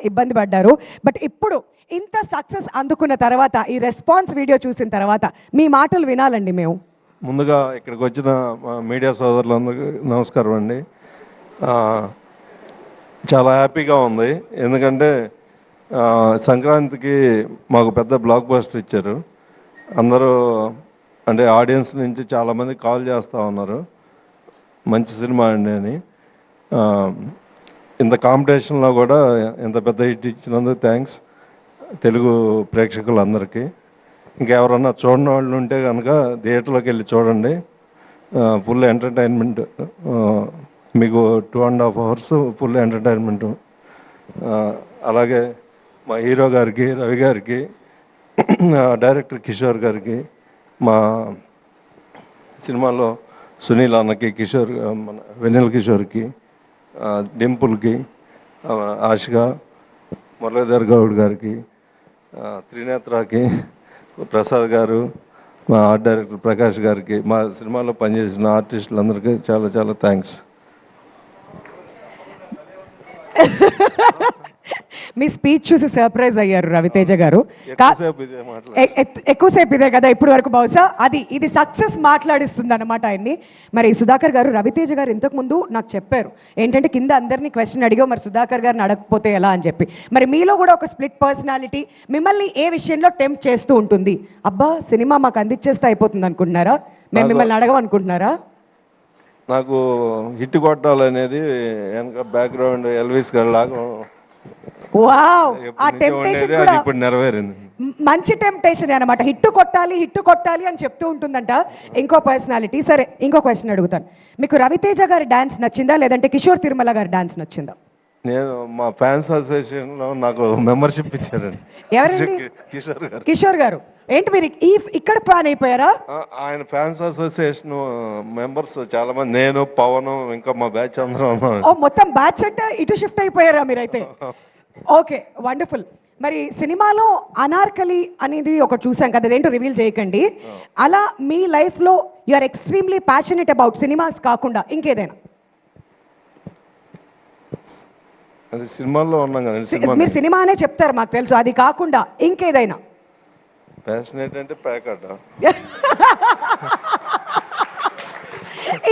ఇబ్బంది పడ్డారు. బట్ ఇప్పుడు ఇంత సక్సెస్ అందుకున్న తర్వాత ఈ రెస్పాన్స్ వీడియో చూసిన తర్వాత మీ మాటలు వినాలండి మేము. ముందుగా ఇక్కడికి వచ్చిన మీడియా సోదరులందరికీ నమస్కారం అండి. చాలా హ్యాపీగా ఉంది, ఎందుకంటే సంక్రాంతికి మాకు పెద్ద బ్లాక్ బస్టర్ ఇచ్చారు. అందరూ అంటే ఆడియన్స్ నుంచి చాలామంది కాల్ చేస్తూ ఉన్నారు, మంచి సినిమా అండి అని. ఇంత కాంపిటీషన్లో కూడా ఇంత పెద్ద హిట్ ఇచ్చినందుకు థ్యాంక్స్ తెలుగు ప్రేక్షకులందరికీ. ఇంకెవరన్నా చూడని వాళ్ళు ఉంటే కనుక థియేటర్లోకి వెళ్ళి చూడండి, ఫుల్ ఎంటర్టైన్మెంట్. మీకు 2.5 hours ఫుల్ ఎంటర్టైన్మెంటు. అలాగే మా హీరో గారికి, రవి గారికి, డైరెక్టర్ కిషోర్ గారికి, మా సినిమాలో సునీల్ అన్నకి, కిషోర్ మన వెన్నెల కిషోర్కి, డింపుల్కి, ఆశిక, మురళీధర్ గౌడ్ గారికి, త్రినేత్రకి, ప్రసాద్ గారు, మా ఆర్ట్ డైరెక్టర్ ప్రకాష్ గారికి, మా సినిమాలో పనిచేసిన ఆర్టిస్టులందరికీ చాలా చాలా థ్యాంక్స్. మీ స్పీచ్ చూసి సర్ప్రైజ్ అయ్యారు రవితేజ గారు. ఎక్కువసేపు ఇదే కదా ఇప్పుడు వరకు, బహుశా ఇది సక్సెస్ మాట్లాడిస్తుంది అనమాట ఆయన్ని. మరి సుధాకర్ గారు, రవితేజ గారు ఇంతకుముందు నాకు చెప్పారు ఏంటంటే కింద అందరినీ క్వశ్చన్ అడిగా, మరి సుధాకర్ గారిని అడగకపోతే ఎలా అని చెప్పి. మరి మీలో కూడా ఒక స్ప్లిట్ పర్సనాలిటీ మిమ్మల్ని ఏ విషయంలో టెంప్ట్ చేస్తూ ఉంటుంది? అబ్బా సినిమా మాకు అందించేస్తే అయిపోతుంది అనుకుంటున్నారా? మేము మిమ్మల్ని అడగమనుకుంటున్నారా? నాకు హిట్ కొట్టాలనేది వెనక బ్యాక్గ్రౌండ్ ఎల్విస్ గారి లాగా. వావ్, ఆ టెంప్టేషన్ కూడా ఇప్పుడు నెరవేరింది. మంచి టెంప్టేషన్ అన్నమాట. హిట్ కొట్టాలి అని చెప్తూ ఉంటుందంట ఇంకో పర్సనాలిటీ. సరే, ఇంకో క్వశ్చన్ అడుగుతాను. మీకు రవితేజ గారి డాన్స్ నచ్చిందా, లేదంటే కిషోర్ తిరుమల గారి డాన్స్ నచ్చిందా? నేను మా ఫ్యాన్స్ అసోసియేషన్లో నాకు మెంబర్షిప్ ఇచ్చారండి. ఎవరండి? కిషోర్ గారు. ఏంటి మీరు ఇక్కడ ఫ్యాన్ అయిపోయారా? ఆయన ఫ్యాన్స్ అసోసియేషన్ మెంబర్స్ చాలా మంది, నేను, పవన్, ఇంకా మా బ్యాచ్ అందరం. మొత్తం బ్యాచ్ అంటే ఇటు షిఫ్ట్ అయిపోయారా మీరైతే? Okay, wonderful. మరి సినిమాలో అనార్కలి అనేది ఒకటి చూసాం కదా, అదేంటో రివీల్ చేయకండి. అలా మీ లైఫ్లో you are extremely passionate about cinemas కాకుండా ఇంకేదైనా? సినిమాల్లో ఉన్నాం కదా, మీరు సినిమానే చెప్తారు మాకు తెలుసు, అది కాకుండా ఇంకేదైనా? ప్యాషనేట్ అంటే ప్యాకట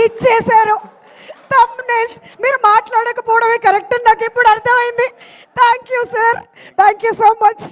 ఇచ్చేశారు. థంబ్నెయిల్స్ మీరు మాట్లాడకపోవడమే కరెక్ట్ అని నాకు ఇప్పుడు అర్థమైంది. Thank you sir, thank you so much.